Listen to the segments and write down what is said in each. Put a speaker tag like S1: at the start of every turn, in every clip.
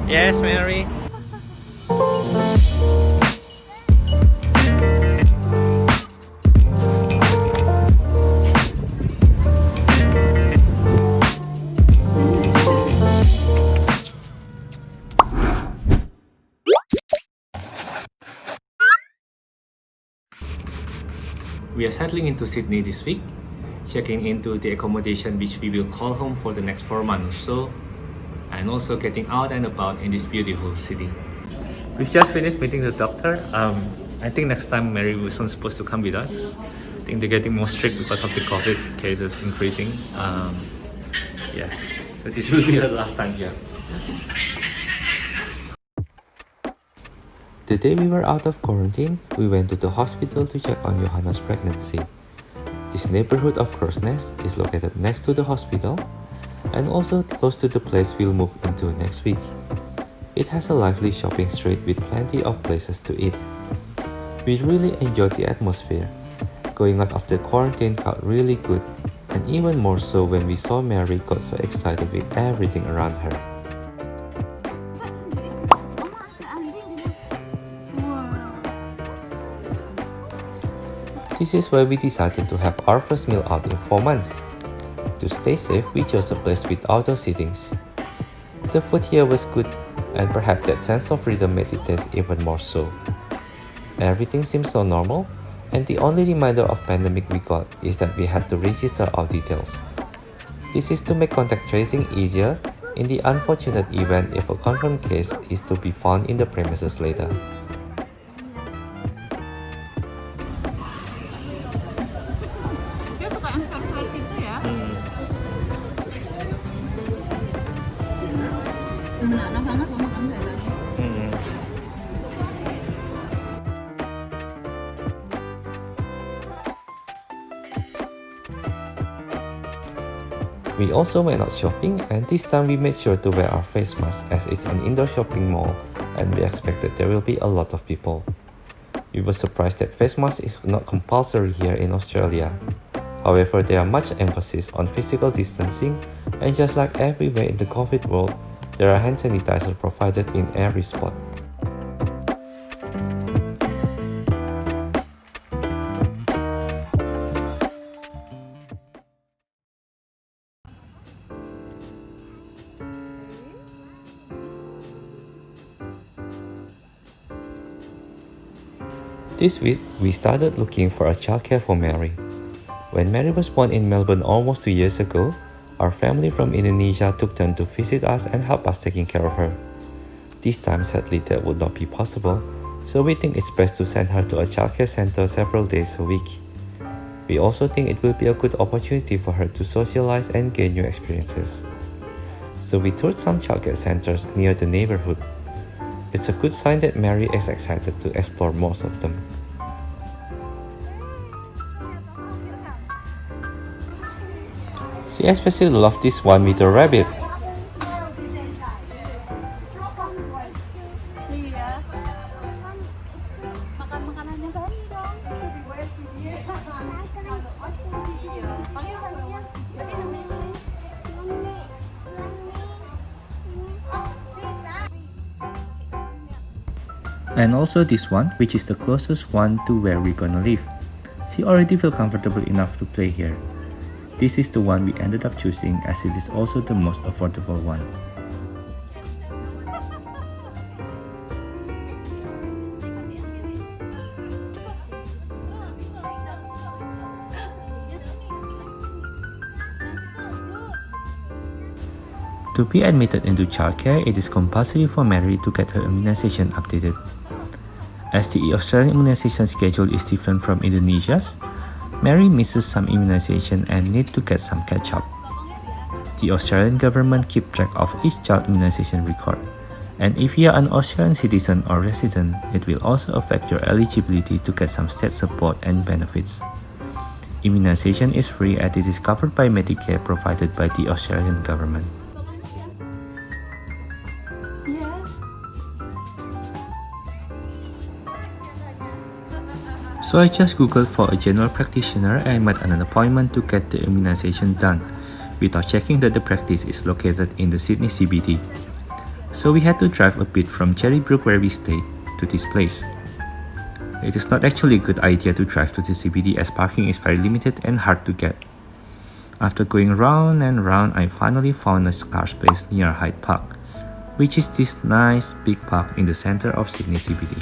S1: Yes, Mary. We are settling into Sydney this week, checking into the accommodation which we will call home for the next 4 months or so, and also getting out and about in this beautiful city. We've just finished meeting the doctor. I think next time Mary wasn't supposed to come with us. I think they're getting more strict because of the COVID cases increasing. Yeah, but this will be her last time here.
S2: The day we were out of quarantine, we went to the hospital to check on Yohana's pregnancy. This neighborhood of Crow's Nest is located next to the hospital and also close to the place we'll move into next week. It has a lively shopping street with plenty of places to eat. We really enjoyed the atmosphere. Going out of the quarantine felt really good, and even more so when we saw Mary got so excited with everything around her. This is why we decided to have our first meal out in 4 months. To stay safe, we chose a place with outdoor sittings. The food here was good, and perhaps that sense of freedom made it taste even more so. Everything seemed so normal, and the only reminder of pandemic we got is that we had to register our details. This is to make contact tracing easier in the unfortunate event if a confirmed case is to be found in the premises later.
S3: Enak banget loh makan bebas.
S2: We also went out shopping, and this time we made sure to wear our face masks as it's an indoor shopping mall and we expected there will be a lot of people. We were surprised that face mask is not compulsory here in Australia. However, there are much emphasis on physical distancing, and just like everywhere in the COVID world, there are hand sanitizers provided in every spot. This week, we started looking for a childcare for Mary. When Mary was born in Melbourne almost 2 years ago, our family from Indonesia took turn to visit us and help us taking care of her. This time, sadly, that would not be possible, so we think it's best to send her to a childcare center several days a week. We also think it will be a good opportunity for her to socialize and gain new experiences. So we toured some childcare centers near the neighborhood. It's a good sign that Mary is excited to explore most of them. She especially loved this one with the rabbit.
S3: Iya. Makan makanannya tadi dong. Iya. Panggil panggil. Tapi namanya.
S2: And also this one, which is the closest one to where we're gonna live. She already feel comfortable enough to play here. This is the one we ended up choosing as it is also the most affordable one. To be admitted into childcare, it is compulsory for Mary to get her immunization updated. As the Australian immunization schedule is different from Indonesia's, Mary misses some immunization and need to get some catch-up. The Australian government keeps track of each child immunization record, and if you are an Australian citizen or resident, it will also affect your eligibility to get some state support and benefits. Immunization is free as it is covered by Medicare provided by the Australian government. So I just googled for a general practitioner and made an appointment to get the immunization done, without checking that the practice is located in the Sydney CBD.
S1: So we had to drive a bit from Cherrybrook where we stayed to this place. It is not actually a good idea to drive to the CBD as parking is very limited and hard to get. After going round and round, I finally found a car space near Hyde Park, which is this nice big park in the center of Sydney CBD.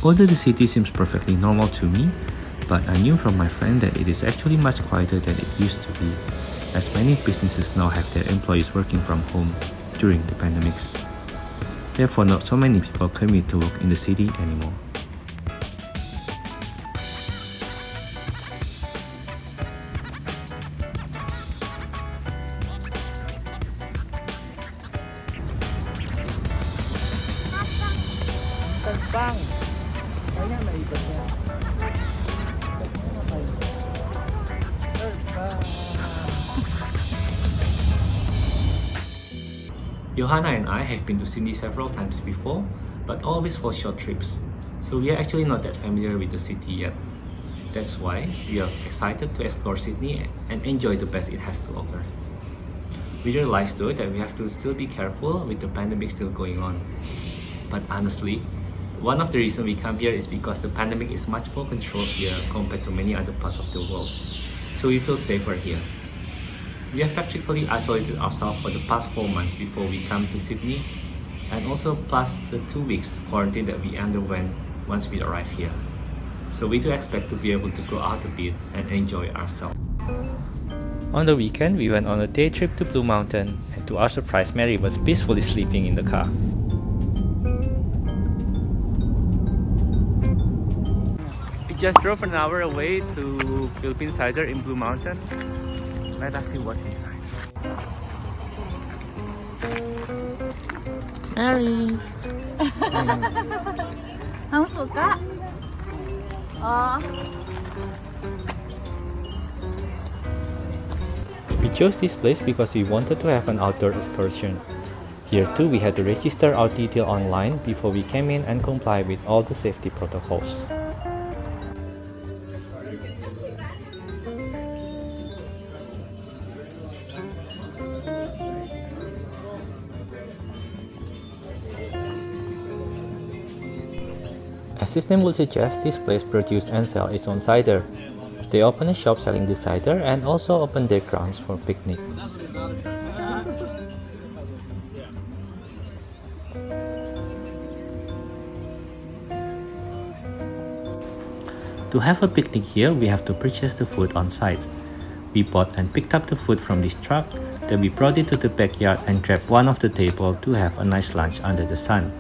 S1: Although the city seems perfectly normal to me, but I knew from my friend that it is actually much quieter than it used to be, as many businesses now have their employees working from home during the pandemics. Therefore, not so many people commute to work in the city anymore. Terbang! Banyak na ikutnya. Yohana and I have been to Sydney several times before, but always for short trips, so we are actually not that familiar with the city yet. That's why we are excited to explore Sydney and enjoy the best it has to offer. We realize though that we have to still be careful with the pandemic still going on. But honestly, one of the reasons we come here is because the pandemic is much more controlled here compared to many other parts of the world, so we feel safer here. We have practically isolated ourselves for the past 4 months before we come to Sydney, and also plus the 2 weeks quarantine that we underwent once we arrived here. So we do expect to be able to go out a bit and enjoy ourselves. On the weekend, we went on a day trip to Blue Mountain, and to our surprise, Mary was peacefully sleeping in the car. We just drove an hour away to Philippine Cider in Blue Mountain. Let us see what's inside. Mary!
S3: Không suka. Oh.
S1: We chose this place because we wanted to have an outdoor excursion. Here too, we had to register our detail online before we came in and comply with all the safety protocols. As its name would suggest, this place produces and sells its own cider. They open a shop selling the cider and also open their grounds for picnic. To have a picnic here, we have to purchase the food on site. We bought and picked up the food from this truck, then we brought it to the backyard and grabbed one of the table to have a nice lunch under the sun.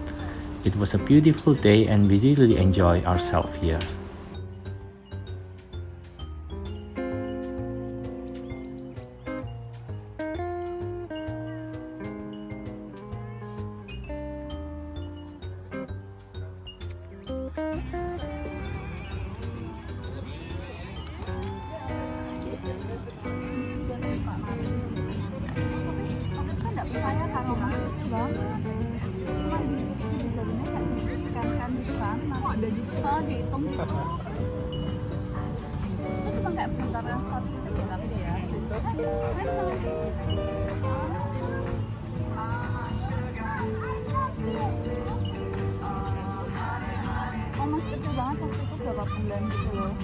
S1: It was a beautiful day and we really enjoyed ourselves here.
S3: Saya kalau masih banget. Cuma jadinya kayak disekan-sekan gitu kan. Kok ada gitu? Oh, dihitung gitu. Itu cuma kayak berdasarkan statistik ya tapi ya. Oh, masih kecil banget waktu itu berapa bulan gitu loh.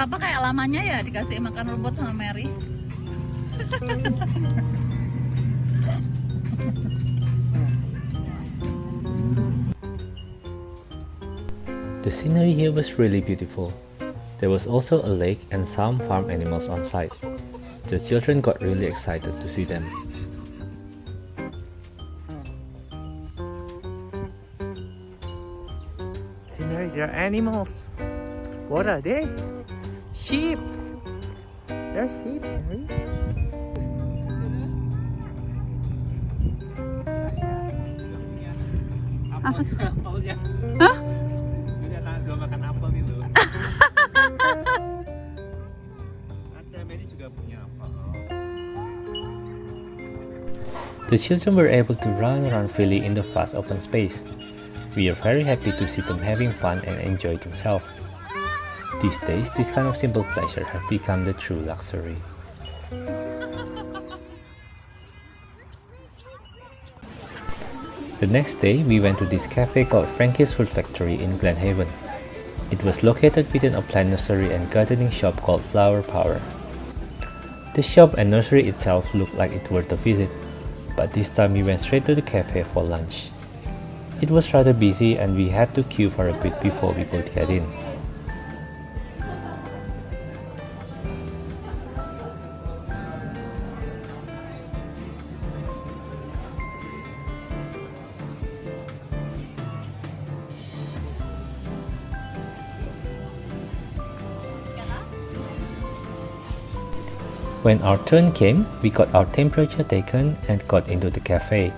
S3: Apa kayak lamanya ya dikasih makan rumput sama Mary?
S1: The scenery here was really beautiful. There was also a lake and some farm animals on site. The children got really excited to see them. See, Mary, there are animals. What are they? Sheep! They're sheep, Mary.
S3: Apa?
S1: Apelnya.
S3: Hah?
S1: Ini akan jual makan apel nih loh. Ada Mary juga punya apel.
S2: The children were able to run around freely in the vast open space. We are very happy to see them having fun and enjoy themselves. These days, this kind of simple pleasure have become the true luxury. The next day, we went to this cafe called Frankie's Fruit Factory in Glenhaven. It was located within a plant nursery and gardening shop called Flower Power. The shop and nursery itself looked like it worth a visit, but this time we went straight to the cafe for lunch. It was rather busy and we had to queue for a bit before we could get in. When our turn came, we got our temperature taken and got into the cafe.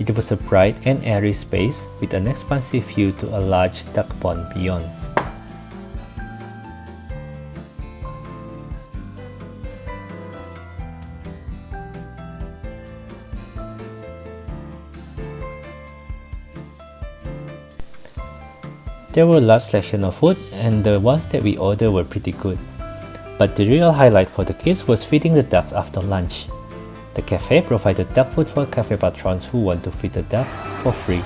S2: It was a bright and airy space with an expansive view to a large duck pond beyond. There were a large selection of food and the ones that we ordered were pretty good. But the real highlight for the kids was feeding the ducks after lunch. The cafe provided duck food for cafe patrons who want to feed the duck for free.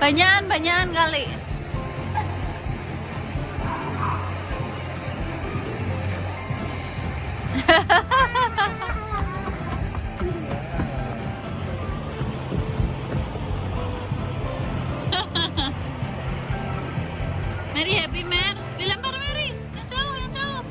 S3: Banyakan kali. Mary happy Mer, dilempar Mary, yang jauh, yang jauh.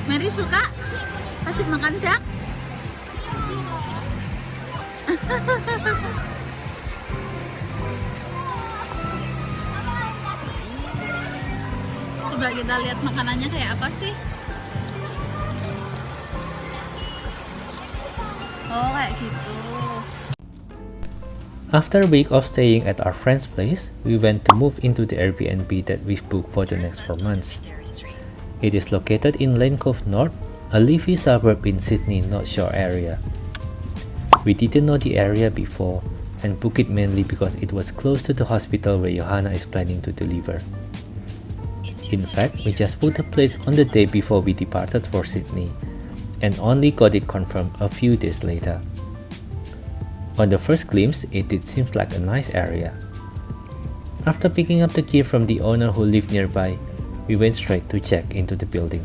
S3: Mary suka kasih makan duck? Coba kita lihat makanannya kayak apa sih? Oh, kayak gitu.
S2: After a week of staying at our friend's place, we went to move into the Airbnb that we've booked for the next 4 months. It is located in Lane Cove North, a leafy suburb in Sydney North Shore area. We didn't know the area before and booked it mainly because it was close to the hospital where Yohana is planning to deliver. In fact, we just booked the place on the day before we departed for Sydney and only got it confirmed a few days later. On the first glimpse, it did seem like a nice area. After picking up the key from the owner who lived nearby, we went straight to check into the building.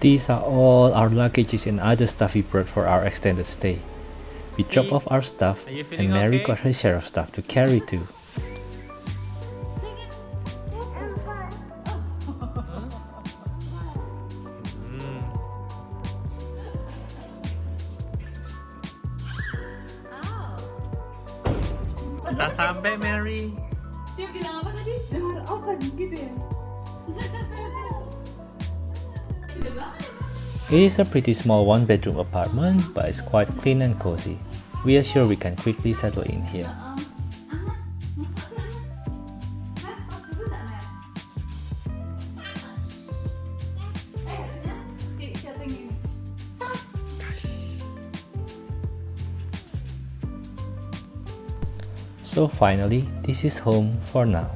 S2: These are all our luggages and other stuff we brought for our extended stay. We dropped off our stuff
S1: Are you
S2: and
S1: feeling
S2: Mary
S1: okay?
S2: got her share of stuff to carry too.
S1: Kita sampai Mary.
S3: Dia bilang apa tadi? Door open gitu ya?
S2: It is a pretty small one-bedroom apartment, but it's quite clean and cozy. We are sure we can quickly settle in here.
S1: So finally, this is home for now.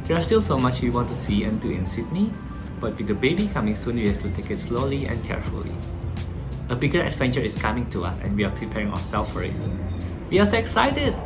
S1: There's still so much we want to see and do in Sydney, but with the baby coming soon, we have to take it slowly and carefully. A bigger adventure is coming to us and we are preparing ourselves for it. We are so excited!